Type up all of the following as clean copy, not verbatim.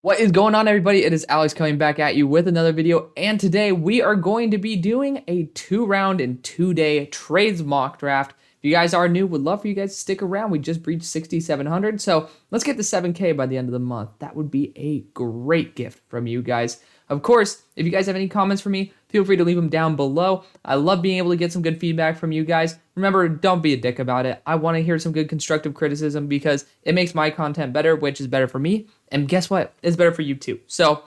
What is going on, everybody? It is Alex coming back at you with another video, and today we are going to be doing a 2-round and 2-day trades mock draft. If you guys are new, would love for you guys to stick around. We just breached 6,700, so let's get to 7K by the end of the month. That would be a great gift from you guys. Of course, if you guys have any comments for me, feel free to leave them down below. I love being able to get some good feedback from you guys. Remember, don't be a dick about it. I want to hear some good constructive criticism because it makes my content better, which is better for me. And guess what? It's better for you too. So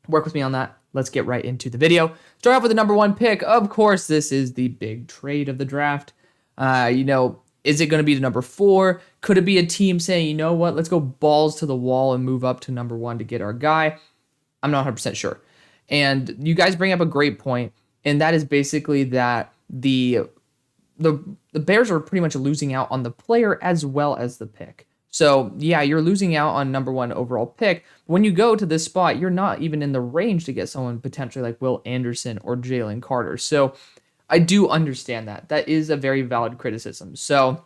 work with me on that. Let's get right into the video. Start off with the number one pick. Of course, this is the big trade of the draft. Is it going to be the number 4? Could it be a team saying, you know what, let's go balls to the wall and move up to number 1 to get our guy? I'm not 100% sure. And you guys bring up a great point, and that is basically that the Bears are pretty much losing out on the player as well as the pick. So, yeah, you're losing out on number 1 overall pick. When you go to this spot, you're not even in the range to get someone potentially like Will Anderson or Jalen Carter. So, I do understand that. That is a very valid criticism. So,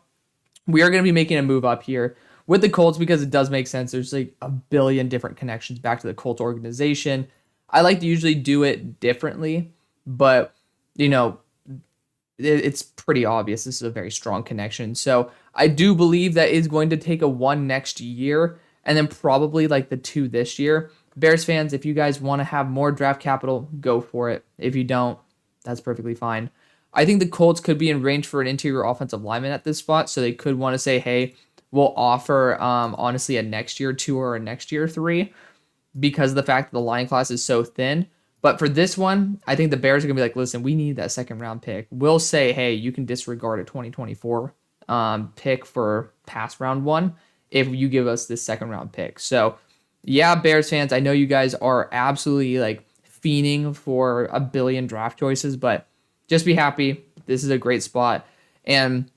we are going to be making a move up here with the Colts because it does make sense. There's like a billion different connections back to the Colts organization. I like to usually do it differently, but, it's pretty obvious. This is a very strong connection. So I do believe that is going to take a 1 next year and then probably like the 2 this year. Bears fans, if you guys want to have more draft capital, go for it. If you don't, that's perfectly fine. I think the Colts could be in range for an interior offensive lineman at this spot. So they could want to say, hey, we'll offer honestly a next year 2 or a next year 3 because of the fact that the line class is so thin. But for this one, I think the Bears are going to be like, listen, we need that second round pick. We'll say, hey, you can disregard a 2024 pick for past round 1 if you give us this second round pick. So, yeah, Bears fans, I know you guys are absolutely like fiending for a billion draft choices, but just be happy. This is a great spot. And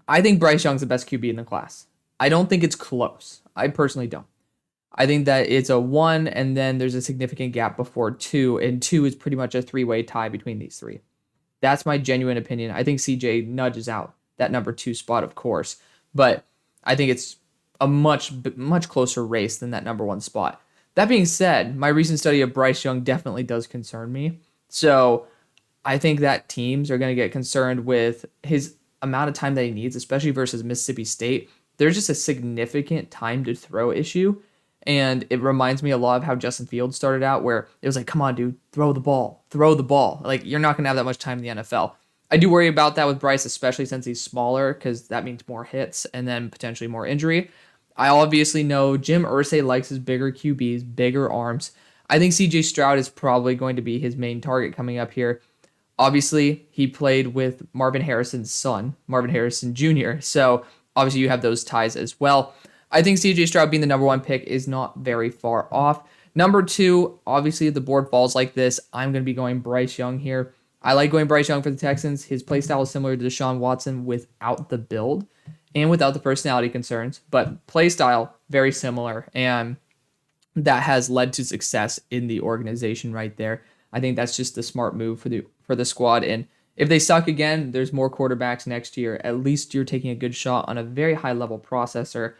I think Bryce Young's the best QB in the class. I don't think it's close. I personally don't. I think that it's a 1, and then there's a significant gap before 2, and 2 is pretty much a 3-way tie between these 3. That's my genuine opinion. I think CJ nudges out that number 2 spot, of course, but I think it's a much closer race than that number 1 spot. That being said, my recent study of Bryce Young definitely does concern me. So I think that teams are going to get concerned with his amount of time that he needs, especially versus Mississippi State. There's just a significant time to throw issue. And it reminds me a lot of how Justin Fields started out, where it was like, come on, dude, throw the ball. Like, you're not going to have that much time in the NFL. I do worry about that with Bryce, especially since he's smaller, because that means more hits and then potentially more injury. I obviously know Jim Irsay likes his bigger QBs, bigger arms. I think CJ Stroud is probably going to be his main target coming up here. Obviously, he played with Marvin Harrison's son, Marvin Harrison Jr., so obviously you have those ties as well. I think CJ Stroud being the number 1 pick is not very far off. Number 2, obviously, if the board falls like this, I'm going to be going Bryce Young here. I like going Bryce Young for the Texans. His play style is similar to Deshaun Watson without the build and without the personality concerns, but play style, very similar, and that has led to success in the organization right there. I think that's just the smart move for the squad, and if they suck again, there's more quarterbacks next year. At least you're taking a good shot on a very high-level processor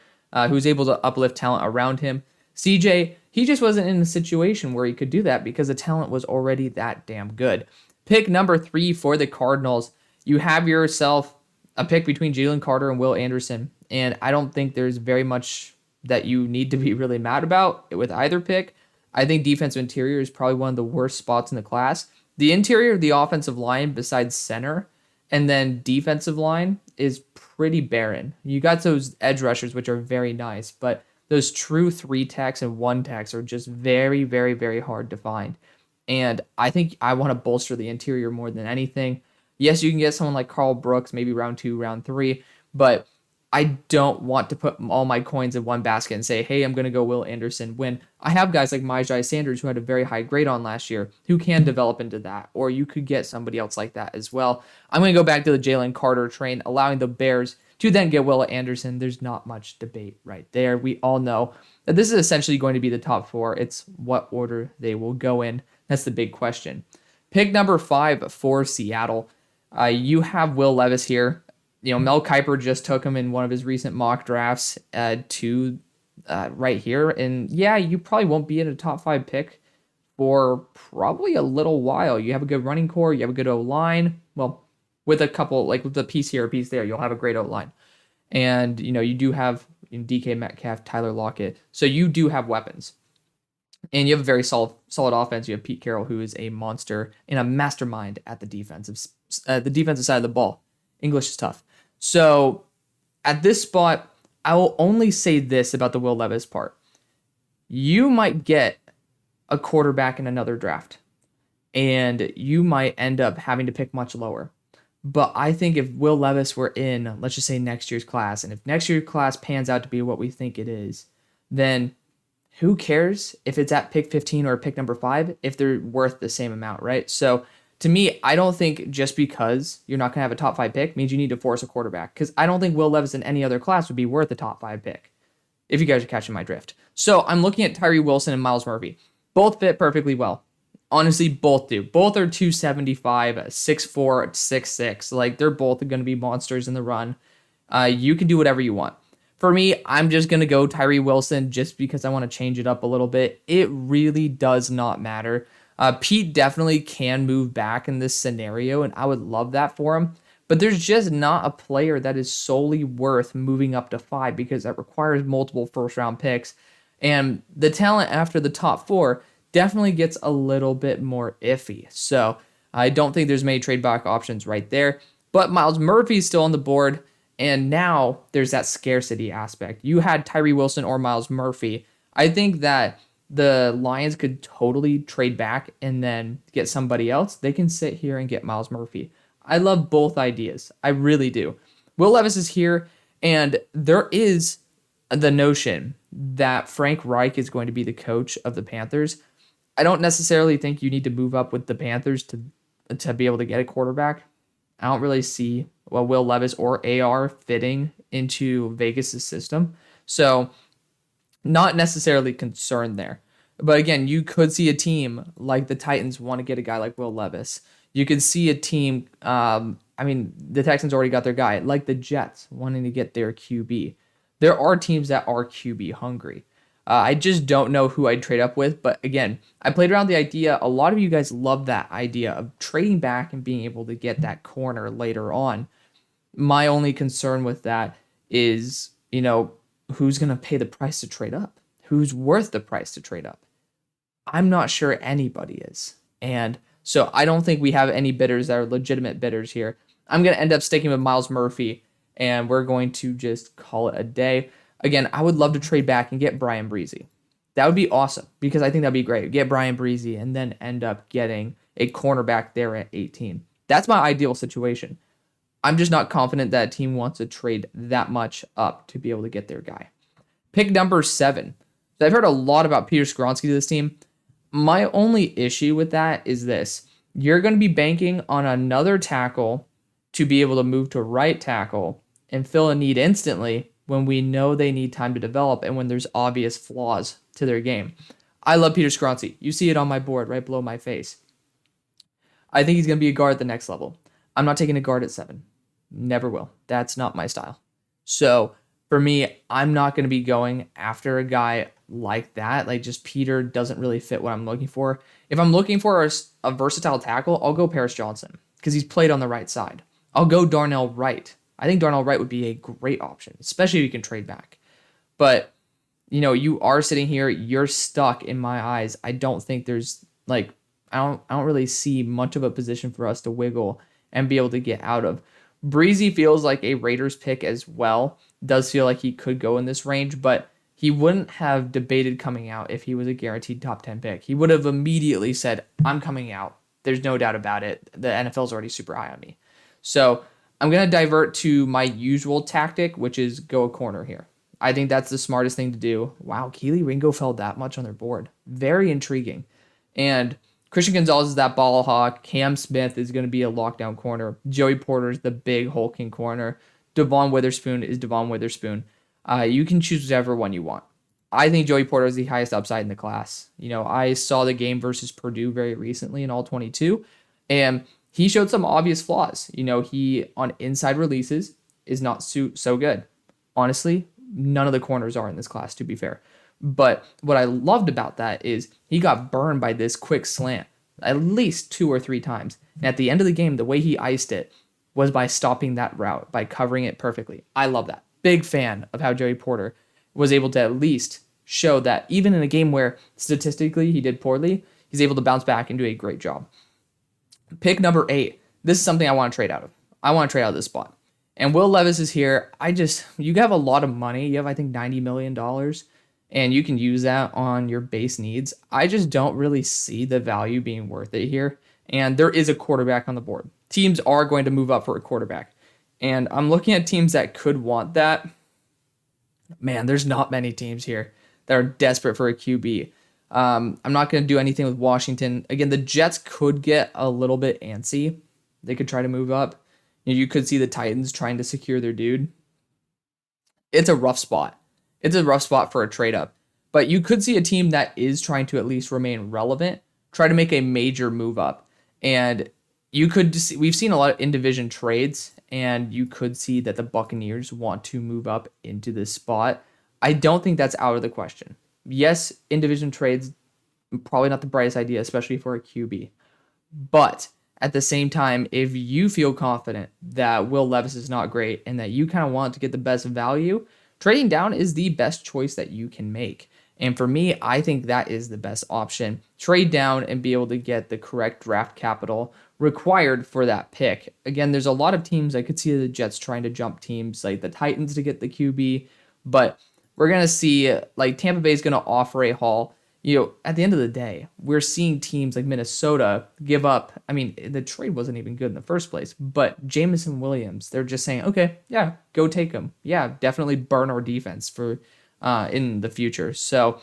who's able to uplift talent around him. CJ, he just wasn't in a situation where he could do that because the talent was already that damn good. Pick number 3 for the Cardinals. You have yourself a pick between Jalen Carter and Will Anderson, and I don't think there's very much that you need to be really mad about with either pick. I think defensive interior is probably one of the worst spots in the class. The interior of the offensive line besides center and then defensive line is pretty barren. You got those edge rushers, which are very nice, but those true 3 techs and 1 techs are just very, very, very hard to find. And I think I want to bolster the interior more than anything. Yes, you can get someone like Carl Brooks, maybe round 2, round 3, but I don't want to put all my coins in one basket and say, hey, I'm going to go Will Anderson when I have guys like Myles Sanders who had a very high grade on last year who can develop into that, or you could get somebody else like that as well. I'm going to go back to the Jalen Carter train, allowing the Bears to then get Will Anderson. There's not much debate right there. We all know that this is essentially going to be the top 4. It's what order they will go in. That's the big question. Pick number 5 for Seattle. You have Will Levis here. Mel Kiper just took him in one of his recent mock drafts to right here. And yeah, you probably won't be in a top 5 pick for probably a little while. You have a good running core, you have a good O-line. Well, with a couple, like with a piece here, a piece there, you'll have a great O-line. And, you do have DK Metcalf, Tyler Lockett. So you do have weapons. And you have a very solid offense. You have Pete Carroll, who is a monster and a mastermind at the defensive side of the ball. English is tough. So at this spot, I will only say this about the Will Levis part. You might get a quarterback in another draft, and you might end up having to pick much lower. But I think if Will Levis were in, let's just say next year's class, and if next year's class pans out to be what we think it is, then who cares if it's at pick 15 or pick number 5 if they're worth the same amount, right? So to me, I don't think just because you're not going to have a top 5 pick means you need to force a quarterback, because I don't think Will Levis in any other class would be worth a top 5 pick, if you guys are catching my drift. So I'm looking at Tyree Wilson and Myles Murphy. Both fit perfectly well. Honestly, both do. Both are 275, 6'4", 6'6". Like, they're both going to be monsters in the run. You can do whatever you want. For me, I'm just going to go Tyree Wilson just because I want to change it up a little bit. It really does not matter. Pete definitely can move back in this scenario, and I would love that for him. But there's just not a player that is solely worth moving up to 5, because that requires multiple first-round picks. And the talent after the top 4 definitely gets a little bit more iffy. So I don't think there's many trade back options right there. But Myles Murphy is still on the board. And now there's that scarcity aspect. You had Tyree Wilson or Myles Murphy. I think that the Lions could totally trade back and then get somebody else. They can sit here and get Myles Murphy. I love both ideas. I really do. Will Levis is here, and there is the notion that Frank Reich is going to be the coach of the Panthers. I don't necessarily think you need to move up with the Panthers to be able to get a quarterback. I don't really see Will Levis or AR fitting into Vegas' system. So not necessarily concerned there. But again, you could see a team like the Titans want to get a guy like Will Levis. You could see a team, the Texans already got their guy, like the Jets wanting to get their QB. There are teams that are QB hungry. I just don't know who I'd trade up with. But again, I played around the idea. A lot of you guys love that idea of trading back and being able to get that corner later on. My only concern with that is, who's going to pay the price to trade up? Who's worth the price to trade up? I'm not sure anybody is. And so I don't think we have any bidders that are legitimate bidders here. I'm going to end up sticking with Myles Murphy, and we're going to just call it a day. Again, I would love to trade back and get Brian Breezy. That would be awesome, because I think that'd be great. Get Brian Breezy and then end up getting a cornerback there at 18. That's my ideal situation. I'm just not confident that a team wants to trade that much up to be able to get their guy. Pick number 7. So I've heard a lot about Peter Skoronski to this team. My only issue with that is this. You're going to be banking on another tackle to be able to move to right tackle and fill a need instantly when we know they need time to develop and when there's obvious flaws to their game. I love Peter Skoronski. You see it on my board right below my face. I think he's going to be a guard at the next level. I'm not taking a guard at 7. Never will. That's not my style. So for me, I'm not going to be going after a guy like that. Like, just Peter doesn't really fit what I'm looking for. If I'm looking for a versatile tackle, I'll go Paris Johnson, because he's played on the right side. I'll go Darnell Wright. I think Darnell Wright would be a great option, especially if you can trade back. But, you are sitting here, you're stuck in my eyes. I don't think there's I don't really see much of a position for us to wiggle and be able to get out of. Breezy feels like a Raiders pick as well. Does feel like he could go in this range, but he wouldn't have debated coming out if he was a guaranteed top 10 pick. He would have immediately said, I'm coming out. There's no doubt about it. The NFL's already super high on me. So I'm going to divert to my usual tactic, which is go a corner here. I think that's the smartest thing to do. Wow, Keely Ringo fell that much on their board. Very intriguing. And Christian Gonzalez is that ball hawk. Cam Smith is going to be a lockdown corner. Joey Porter is the big hulking corner. Devon Witherspoon is Devon Witherspoon. You can choose whichever one you want. I think Joey Porter is the highest upside in the class. I saw the game versus Purdue very recently in all 22, and he showed some obvious flaws. He on inside releases is not so good. Honestly, None of the corners are in this class, to be fair. But what I loved about that is he got burned by this quick slant at least 2 or 3 times. And at the end of the game, the way he iced it was by stopping that route, by covering it perfectly. I love that. Big fan of how Joey Porter was able to at least show that even in a game where statistically he did poorly, he's able to bounce back and do a great job. Pick number 8. This is something I want to trade out of. I want to trade out of this spot. And Will Levis is here. You have a lot of money. You have, I think, $90 million, and you can use that on your base needs. I just don't really see the value being worth it here. And there is a quarterback on the board. Teams are going to move up for a quarterback. And I'm looking at teams that could want that. Man, there's not many teams here that are desperate for a QB. I'm not going to do anything with Washington. Again, the Jets could get a little bit antsy. They could try to move up. You could see the Titans trying to secure their dude. It's a rough spot. It's a rough spot for a trade up. But you could see a team that is trying to at least remain relevant, try to make a major move up. And we've seen a lot of in-division trades, and you could see that the Buccaneers want to move up into this spot. I don't think that's out of the question. Yes, in-division trades, probably not the brightest idea, especially for a QB. But at the same time, if you feel confident that Will Levis is not great and that you kind of want to get the best value, trading down is the best choice that you can make. And for me, I think that is the best option. Trade down and be able to get the correct draft capital required for that pick. Again, there's a lot of teams. I could see the Jets trying to jump teams like the Titans to get the QB, but we're going to see like Tampa Bay is going to offer a haul. At the end of the day, we're seeing teams like Minnesota give up. I mean, the trade wasn't even good in the first place, but Jameson Williams, they're just saying, okay, yeah, go take him. Yeah, definitely burn our defense for in the future. So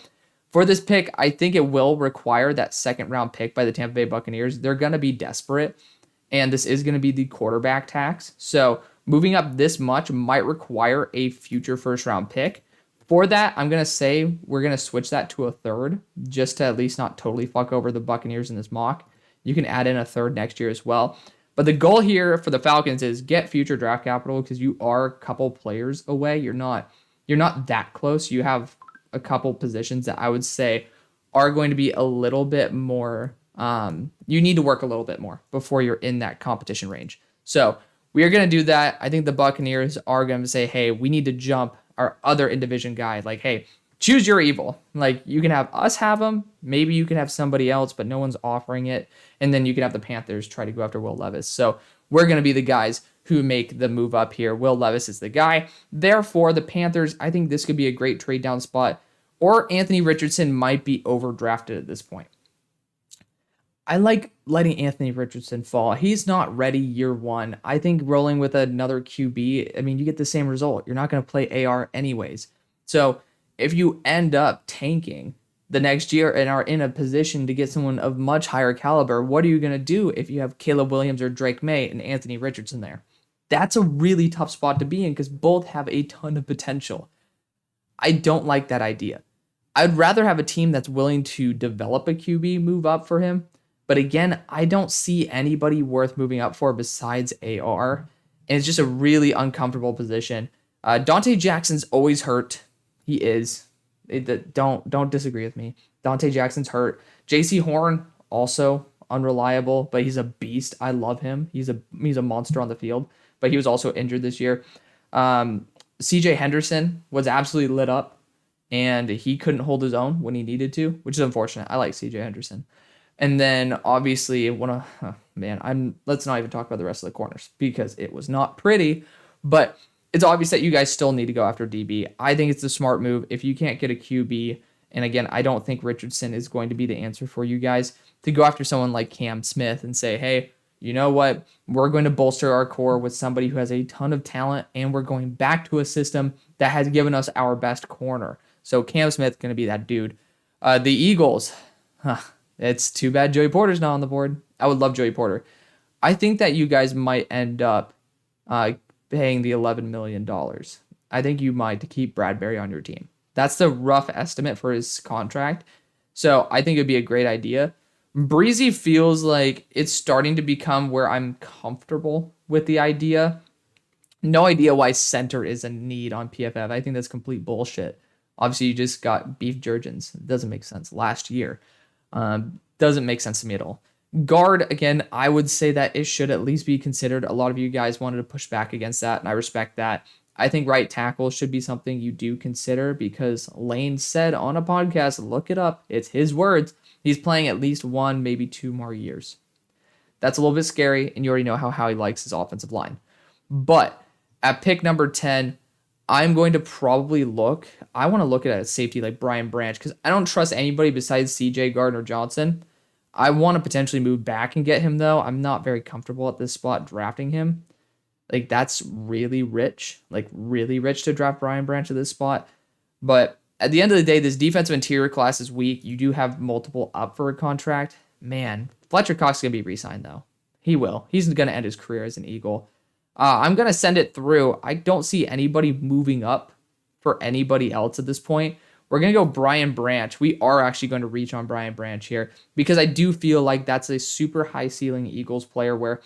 for this pick, I think it will require that second round pick by the Tampa Bay Buccaneers. They're going to be desperate, and this is going to be the quarterback tax. So moving up this much might require a future first round pick. For that, I'm going to say we're going to switch that to a third, just to at least not totally fuck over the Buccaneers in this mock. You can add in a third next year as well. But the goal here for the Falcons is get future draft capital, because you are a couple players away. You're not that close. You have a couple positions that I would say are going to be a little bit more, you need to work a little bit more before you're in that competition range. So we are going to do that. I think the Buccaneers are going to say, hey, we need to jump our other in-division guy. Like, hey, choose your evil. Like, you can have us have him. Maybe you can have somebody else, but no one's offering it. And then you can have the Panthers try to go after Will Levis. So we're going to be the guys who make the move up here. Will Levis is the guy. Therefore, the Panthers, I think this could be a great trade down spot. Or Anthony Richardson might be overdrafted at this point. I like letting Anthony Richardson fall. He's not ready year one. I think rolling with another QB, I mean, you get the same result. You're not going to play AR anyways. So if you end up tanking the next year and are in a position to get someone of much higher caliber, what are you going to do if you have Caleb Williams or Drake May and Anthony Richardson there? That's a really tough spot to be in, because both have a ton of potential. I don't like that idea. I'd rather have a team that's willing to develop a QB move up for him. But again, I don't see anybody worth moving up for besides AR. And it's just a really uncomfortable position. Dante Jackson's always hurt. He is. Don't disagree with me. Dante Jackson's hurt. JC Horn, also unreliable, but he's a beast. I love him. He's a monster on the field. But he was also injured this year. CJ Henderson was absolutely lit up, and he couldn't hold his own when he needed to, which is unfortunate. I like CJ Henderson. And then obviously let's not even talk about the rest of the corners, because it was not pretty, but it's obvious that you guys still need to go after DB. I think it's a smart move. If you can't get a QB, and again, I don't think Richardson is going to be the answer for you guys, to go after someone like Cam Smith and say, hey, you know what? We're going to bolster our core with somebody who has a ton of talent, and we're going back to a system that has given us our best corner. So Cam Smith's going to be that dude. The Eagles, it's too bad Joey Porter's not on the board. I would love Joey Porter. I think that you guys might end up paying the $11 million. I think you might, to keep Bradbury on your team. That's the rough estimate for his contract. So I think it'd be a great idea. Breezy feels like it's starting to become where I'm comfortable with the idea. No idea why center is a need on PFF. I think that's complete bullshit. Obviously, you just got beef Jurgens. It doesn't make sense. Last year. Doesn't make sense to me at all. Guard, again, I would say that it should at least be considered. A lot of you guys wanted to push back against that, and I respect that. I think right tackle should be something you do consider because Lane said on a podcast, look it up, it's his words, he's playing at least 1, maybe 2 more years. That's a little bit scary, and you already know how he likes his offensive line. But at pick number 10, I'm going to probably I want to look at a safety like Brian Branch because I don't trust anybody besides CJ Gardner-Johnson. I want to potentially move back and get him, though. I'm not very comfortable at this spot drafting him. Like, that's really rich to draft Brian Branch at this spot. But at the end of the day, this defensive interior class is weak. You do have multiple up for a contract. Man, Fletcher Cox is going to be re-signed, though. He will. He's going to end his career as an Eagle. I'm going to send it through. I don't see anybody moving up for anybody else at this point. We're going to go Brian Branch. We are actually going to reach on Brian Branch here because I do feel like that's a super high ceiling Eagles player where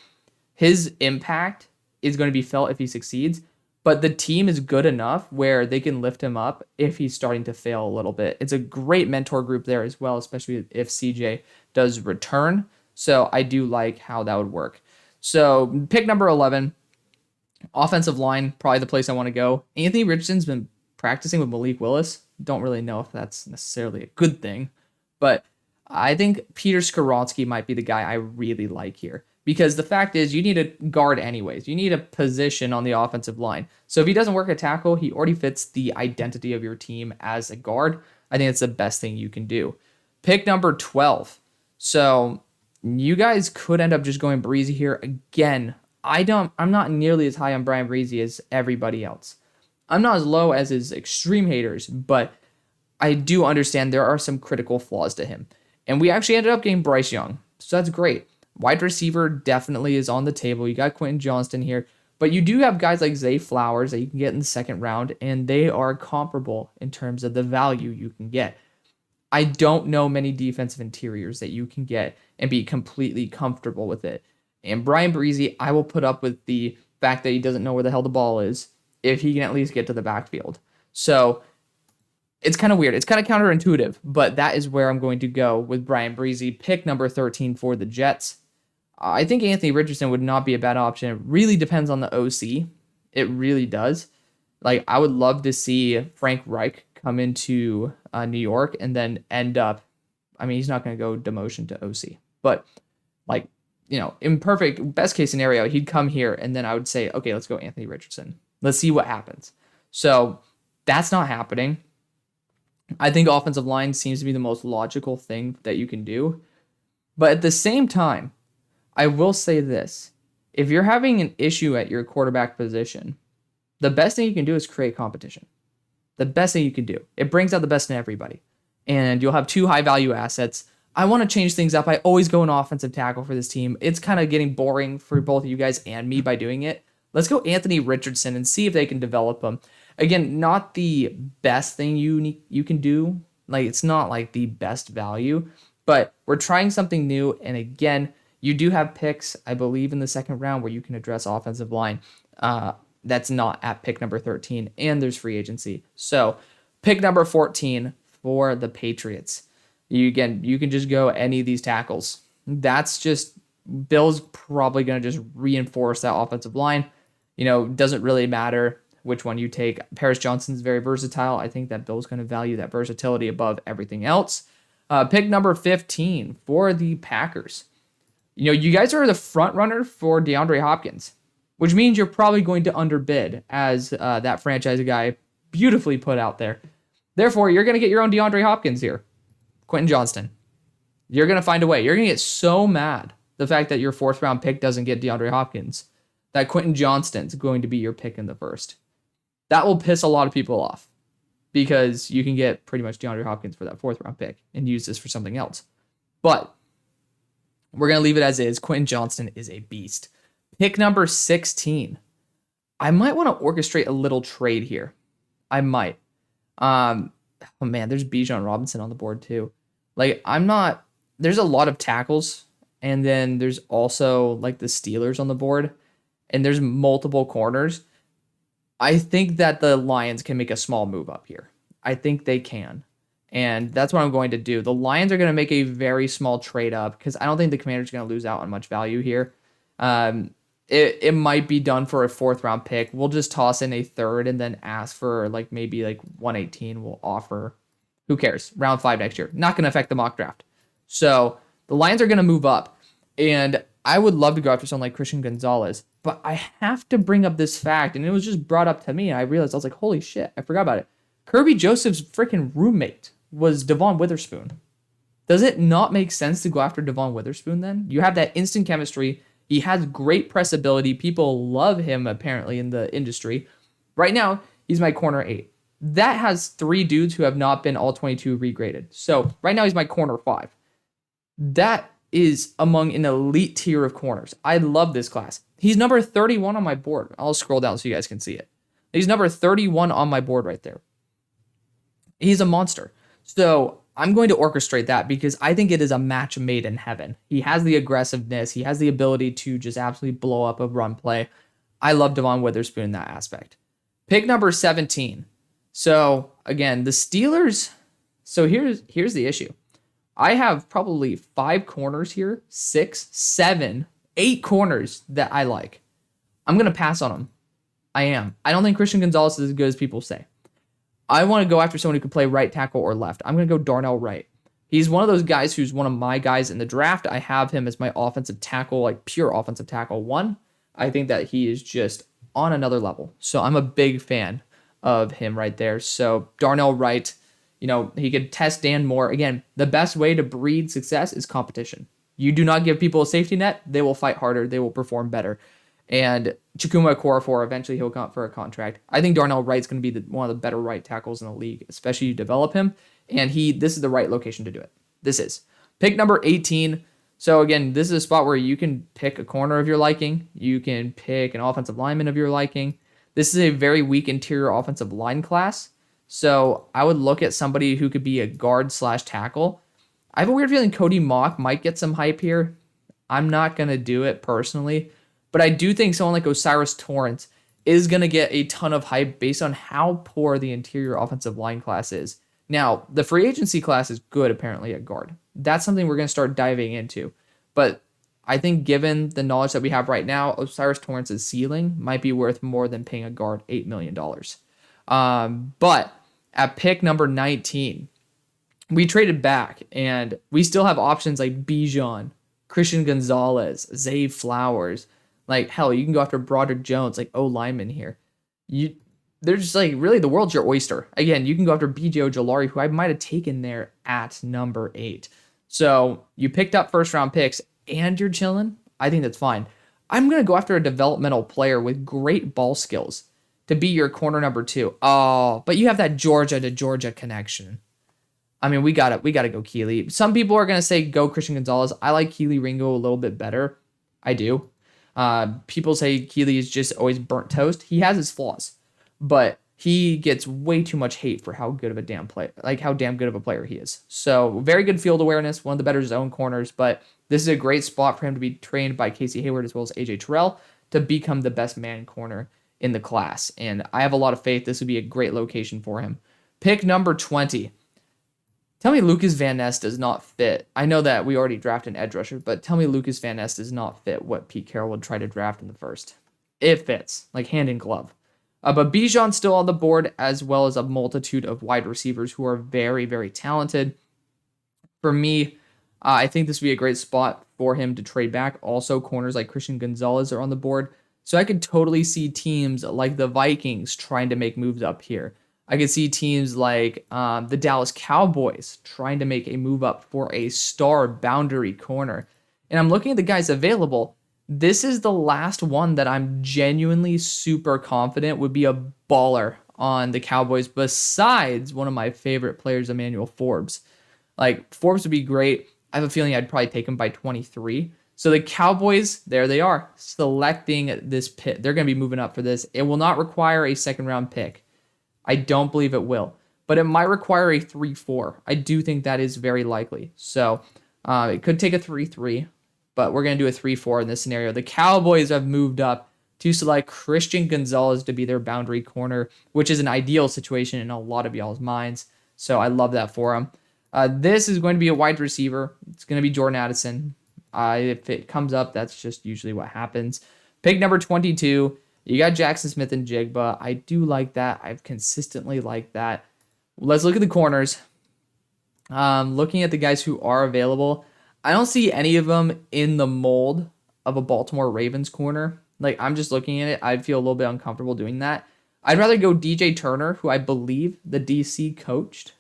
his impact is going to be felt if he succeeds, but the team is good enough where they can lift him up if he's starting to fail a little bit. It's a great mentor group there as well, especially if CJ does return. So I do like how that would work. So pick number 11, offensive line, probably the place I want to go. Anthony Richardson's been practicing with Malik Willis. Don't really know if that's necessarily a good thing, but I think Peter Skoronski might be the guy I really like here because the fact is you need a guard anyways. You need a position on the offensive line. So if he doesn't work at tackle, he already fits the identity of your team as a guard. I think it's the best thing you can do. Pick number 12. So you guys could end up just going Breezy here again. I'm not nearly as high on Brian Breezy as everybody else. I'm not as low as his extreme haters, but I do understand there are some critical flaws to him. And we actually ended up getting Bryce Young, so that's great. Wide receiver definitely is on the table. You got Quentin Johnston here, but you do have guys like Zay Flowers that you can get in the second round, and they are comparable in terms of the value you can get. I don't know many defensive interiors that you can get and be completely comfortable with it. And Brian Breezy, I will put up with the fact that he doesn't know where the hell the ball is if he can at least get to the backfield. So it's kind of weird. It's kind of counterintuitive, but that is where I'm going to go with Brian Breezy. Pick number 13 for the Jets. I think Anthony Richardson would not be a bad option. It really depends on the OC. It really does. Like, I would love to see Frank Reich come into New York and then end up, I mean, he's not going to go demotion to OC, but like, in best case scenario, he'd come here and then I would say, okay, let's go Anthony Richardson. Let's see what happens. So that's not happening. I think offensive line seems to be the most logical thing that you can do. But at the same time, I will say this. If you're having an issue at your quarterback position, the best thing you can do is create competition. The best thing you can do. It brings out the best in everybody. And you'll have 2 high-value assets. I want to change things up. I always go an offensive tackle for this team. It's kind of getting boring for both of you guys and me by doing it. Let's go Anthony Richardson and see if they can develop him. Again, not the best thing you can do. Like, it's not like the best value, but we're trying something new. And again, you do have picks, I believe, in the second round where you can address offensive line. That's not at pick number 13, and there's free agency. So pick number 14 for the Patriots. You can just go any of these tackles. That's just, Bill's probably going to just reinforce that offensive line. Doesn't really matter which one you take. Paris Johnson's very versatile. I think that Bill's going to value that versatility above everything else. Pick number 15 for the Packers. You guys are the front runner for DeAndre Hopkins, which means you're probably going to underbid, as that franchise guy beautifully put out there. Therefore, you're going to get your own DeAndre Hopkins here. Quentin Johnston. You're going to find a way. You're going to get so mad the fact that your 4th round pick doesn't get DeAndre Hopkins, that Quentin Johnston's going to be your pick in the first. That will piss a lot of people off because you can get pretty much DeAndre Hopkins for that 4th round pick and use this for something else. But we're going to leave it as is. Quentin Johnston is a beast. Pick number 16. I might want to orchestrate a little trade here. I might. Oh man, there's Bijan Robinson on the board too. There's a lot of tackles, and then there's also like the Steelers on the board, and there's multiple corners. I think that the Lions can make a small move up here. I think they can. And that's what I'm going to do. The Lions are going to make a very small trade up because I don't think the Commanders are going to lose out on much value here. It might be done for a 4th round pick. We'll just toss in a 3rd and then ask for maybe 118. We'll offer. Who cares? Round 5 next year. Not going to affect the mock draft. So the Lions are going to move up. And I would love to go after someone like Christian Gonzalez. But I have to bring up this fact. And it was just brought up to me. And I realized, I was like, holy shit, I forgot about it. Kirby Joseph's freaking roommate was Devon Witherspoon. Does it not make sense to go after Devon Witherspoon then? You have that instant chemistry. He has great pressability. People love him, apparently, in the industry. Right now, he's my corner 8. That has 3 dudes who have not been all 22 regraded. So right now, he's my corner 5. That is among an elite tier of corners. I love this class. He's number 31 on my board. I'll scroll down so you guys can see it. He's number 31 on my board right there. He's a monster. So I'm going to orchestrate that because I think it is a match made in heaven. He has the aggressiveness. He has the ability to just absolutely blow up a run play. I love Devon Witherspoon in that aspect. Pick number 17. So again, the Steelers. So here's the issue. I have probably 5 corners here, 6, 7, 8 corners that I like. I'm going to pass on them. I am. I don't think Christian Gonzalez is as good as people say. I want to go after someone who can play right tackle or left. I'm going to go Darnell Wright. He's one of those guys who's one of my guys in the draft. I have him as my offensive tackle, like pure offensive tackle 1. I think that he is just on another level. So I'm a big fan of him right there. So Darnell Wright, he could test Dan Moore. Again, the best way to breed success is competition. You do not give people a safety net, they will fight harder, they will perform better. And Chukwuma Okorafor, eventually he'll come up for a contract. I think Darnell Wright's going to be one of the better right tackles in the league, especially you develop him. And this is the right location to do it. This is. Pick number 18. So again, this is a spot where you can pick a corner of your liking. You can pick an offensive lineman of your liking. This is a very weak interior offensive line class. So I would look at somebody who could be a guard/tackle. I have a weird feeling Cody Mock might get some hype here. I'm not going to do it personally. But I do think someone like Osiris Torrance is going to get a ton of hype based on how poor the interior offensive line class is. Now, the free agency class is good, apparently, at guard. That's something we're going to start diving into. But I think given the knowledge that we have right now, Osiris Torrance's ceiling might be worth more than paying a guard $8 million. But at pick number 19, we traded back, and we still have options like Bijan, Christian Gonzalez, Zay Flowers. Hell, you can go after Broderick Jones, O-lineman here. They're just really the world's your oyster. Again, you can go after B.J. Ojolari, who I might have taken there at number 8. So you picked up 1st round picks and you're chilling. I think that's fine. I'm going to go after a developmental player with great ball skills to be your corner number 2. Oh, but you have that Georgia to Georgia connection. I mean, we got to go Keely. Some people are going to say go Christian Gonzalez. I like Keely Ringo a little bit better. I do. People say Keely is just always burnt toast. He has his flaws, but he gets way too much hate for how good of a damn good of a player he is. So very good field awareness, one of the better zone corners, but this is a great spot for him to be trained by Casey Hayward as well as AJ Terrell to become the best man corner in the class. And I have a lot of faith this would be a great location for him. Pick number 20. Tell me Lucas Van Ness does not fit. I know that we already drafted an edge rusher, but tell me Lucas Van Ness does not fit what Pete Carroll would try to draft in the first. It fits, hand in glove. But Bijan's still on the board, as well as a multitude of wide receivers who are very, very talented. For me, I think this would be a great spot for him to trade back. Also, corners like Christian Gonzalez are on the board. So I could totally see teams like the Vikings trying to make moves up here. I could see teams like the Dallas Cowboys trying to make a move up for a star boundary corner. And I'm looking at the guys available. This is the last one that I'm genuinely super confident would be a baller on the Cowboys besides one of my favorite players, Emmanuel Forbes. Forbes would be great. I have a feeling I'd probably take him by 23. So the Cowboys, there they are, selecting this pick. They're going to be moving up for this. It will not require a 2nd round pick. I don't believe it will, but it might require a 3-4. I do think that is very likely. So it could take a 3-3, but we're going to do a 3-4 in this scenario. The Cowboys have moved up to select Christian Gonzalez to be their boundary corner, which is an ideal situation in a lot of y'all's minds. So I love that for him. This is going to be a wide receiver. It's going to be Jordan Addison. If it comes up, that's just usually what happens. Pick number 22. You got Jackson Smith and Jigba. I do like that. I've consistently liked that. Let's look at the corners. Looking at the guys who are available, I don't see any of them in the mold of a Baltimore Ravens corner. Like, I'm just looking at it. I'd feel a little bit uncomfortable doing that. I'd rather go DJ Turner, who I believe the DC coached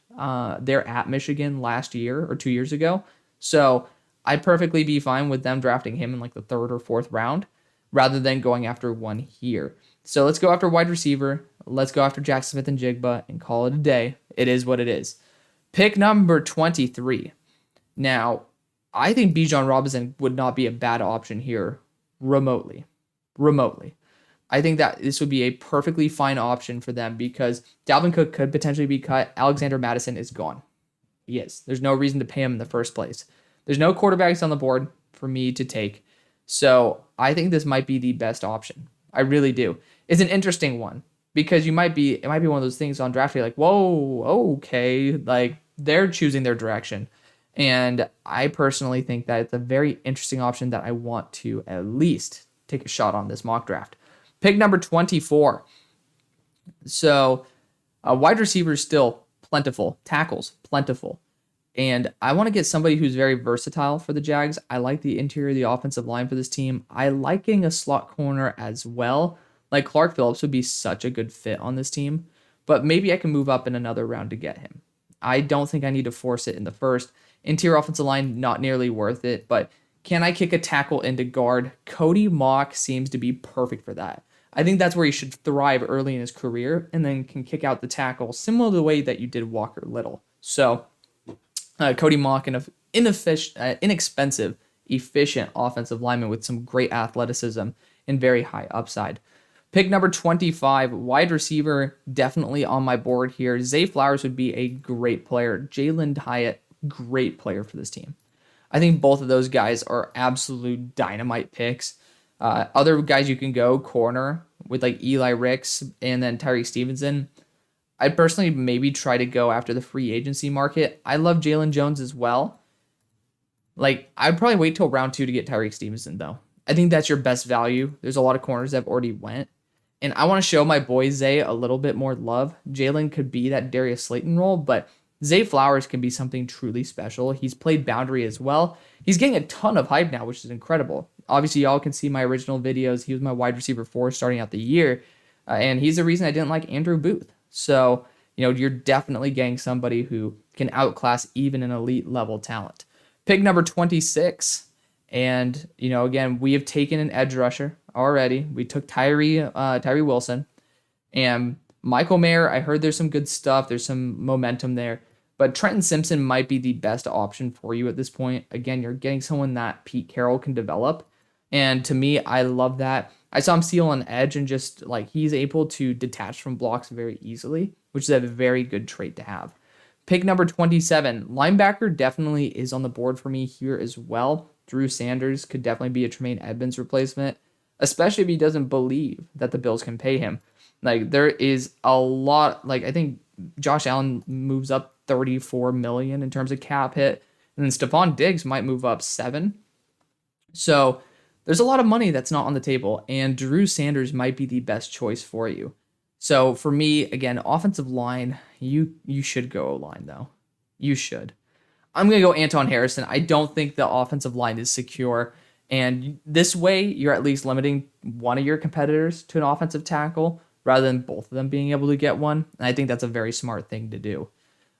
there at Michigan last year or 2 years ago. So I'd perfectly be fine with them drafting him in like the 3rd or 4th round rather than going after one here. So let's go after wide receiver. Let's go after Jackson Smith and Jigba and call it a day. It is what it is. Pick number 23. Now, I think Bijan Robinson would not be a bad option here remotely. I think that this would be a perfectly fine option for them because Dalvin Cook could potentially be cut. Alexander Mattison is gone. He is. There's no reason to pay him in the first place. There's no quarterbacks on the board for me to take. So I think this might be the best option. I really do. It's an interesting one because it might be one of those things on draft day like, whoa, okay, like they're choosing their direction. And I personally think that it's a very interesting option that I want to at least take a shot on this mock draft. Pick number 24. So wide receivers still plentiful, tackles plentiful. And I want to get somebody who's very versatile for the Jags. I like the interior of the offensive line for this team. I like getting a slot corner as well. Like Clark Phillips would be such a good fit on this team. But maybe I can move up in another round to get him. I don't think I need to force it in the first. Interior offensive line, not nearly worth it. But can I kick a tackle into guard? Cody Mock seems to be perfect for that. I think that's where he should thrive early in his career and then can kick out the tackle similar to the way that you did Walker Little. So Cody Mock, an inexpensive, efficient offensive lineman with some great athleticism and very high upside. Pick number 25, wide receiver, definitely on my board here. Zay Flowers would be a great player. Jalen Hyatt, great player for this team. I think both of those guys are absolute dynamite picks. Other guys you can go, corner, with like Eli Ricks and then Tyreek Stevenson. I'd personally maybe try to go after the free agency market. I love Jalen Jones as well. Like, I'd probably wait till round 2 to get Tyreek Stevenson, though. I think that's your best value. There's a lot of corners that have already went. And I want to show my boy Zay a little bit more love. Jalen could be that Darius Slayton role, but Zay Flowers can be something truly special. He's played boundary as well. He's getting a ton of hype now, which is incredible. Obviously, y'all can see my original videos. He was my wide receiver 4 starting out the year. And he's the reason I didn't like Andrew Booth. So, you're definitely getting somebody who can outclass even an elite level talent. Pick number 26. And, again, we have taken an edge rusher already. We took Tyree Wilson. And Michael Mayer, I heard there's some good stuff. There's some momentum there. But Trenton Simpson might be the best option for you at this point. Again, you're getting someone that Pete Carroll can develop. And to me, I love that. I saw him steal on edge and just like he's able to detach from blocks very easily, which is a very good trait to have. Pick number 27, linebacker definitely is on the board for me here as well. Drew Sanders could definitely be a Tremaine Edmonds replacement, especially if he doesn't believe that the Bills can pay him. Like there is a lot, like I think Josh Allen moves up $34 million in terms of cap hit, and then Stephon Diggs might move up $7 million. So there's a lot of money that's not on the table, and Drew Sanders might be the best choice for you. So for me, again, offensive line, you should go O-line, though. You should. I'm going to go Anton Harrison. I don't think the offensive line is secure, and this way you're at least limiting one of your competitors to an offensive tackle rather than both of them being able to get one, and I think that's a very smart thing to do.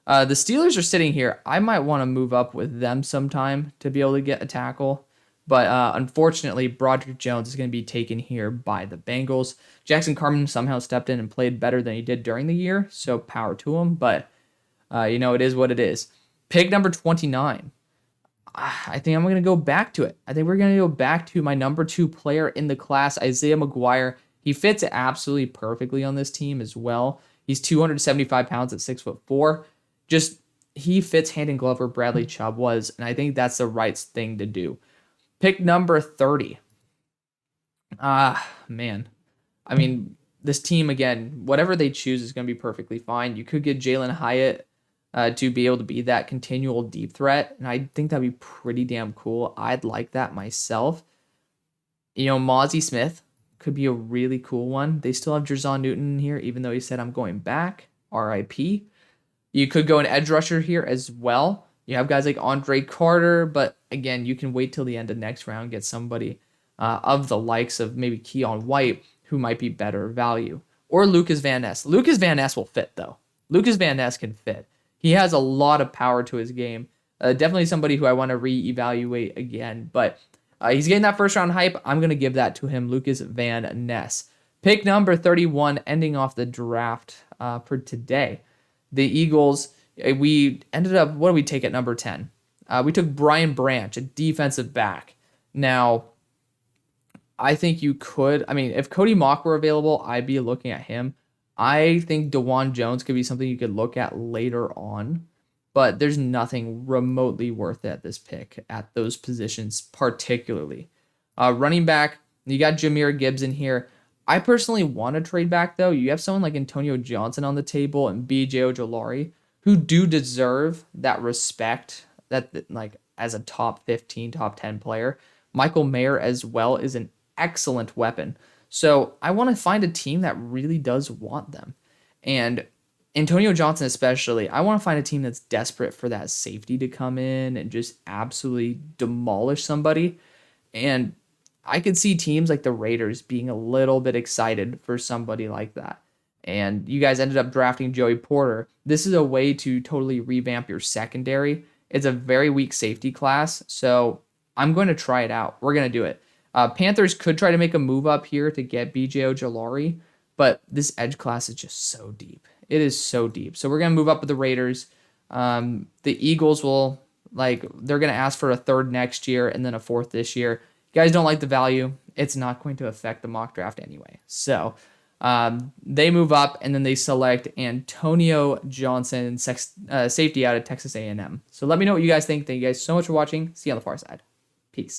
The Steelers are sitting here. I might want to move up with them sometime to be able to get a tackle. But unfortunately, Broderick Jones is going to be taken here by the Bengals. Jackson Carman somehow stepped in and played better than he did during the year, so power to him. But, it is what it is. Pick number 29. I think I'm going to go back to it. I think we're going to go back to my number 2 player in the class, Isaiah McGuire. He fits absolutely perfectly on this team as well. He's 275 pounds at 6'4". He fits hand in glove where Bradley Chubb was, and I think that's the right thing to do. Pick number 30. Man. I mean, this team, again, whatever they choose is going to be perfectly fine. You could get Jalen Hyatt to be able to be that continual deep threat, and I think that'd be pretty damn cool. I'd like that myself. Mozzie Smith could be a really cool one. They still have Jerzon Newton here, even though he said I'm going back. RIP. You could go an edge rusher here as well. You have guys like Andre Carter, but again, you can wait till the end of next round, get somebody of the likes of maybe Keon White, who might be better value. Or Lucas Van Ness. Lucas Van Ness will fit, though. Lucas Van Ness can fit. He has a lot of power to his game. Definitely somebody who I want to reevaluate again, but he's getting that first round hype. I'm going to give that to him, Lucas Van Ness. Pick number 31, ending off the draft for today. The Eagles, we ended up, what did we take at number 10? We took Brian Branch, a defensive back. Now, I think you could, if Cody Mock were available, I'd be looking at him. I think DeJuan Jones could be something you could look at later on, but there's nothing remotely worth it at this pick at those positions, particularly. Running back, you got Jahmyr Gibbs in here. I personally want to trade back, though. You have someone like Antonio Johnson on the table and B.J. Ojolari, who do deserve that respect that, like, as a top 15, top 10 player. Michael Mayer as well is an excellent weapon. So I want to find a team that really does want them. And Antonio Johnson especially, I want to find a team that's desperate for that safety to come in and just absolutely demolish somebody. And I could see teams like the Raiders being a little bit excited for somebody like that. And you guys ended up drafting Joey Porter. This is a way to totally revamp your secondary. It's a very weak safety class, so I'm going to try it out. We're going to do it. Panthers could try to make a move up here to get B.J. Ojolari, but this edge class is just so deep. It is so deep. So we're going to move up with the Raiders. The Eagles will, they're going to ask for a third next year and then a fourth this year. You guys don't like the value. It's not going to affect the mock draft anyway. So they move up and then they select Antonio Johnson, safety out of Texas A&M. So let me know what you guys think. Thank you guys so much for watching. See you on the far side. Peace.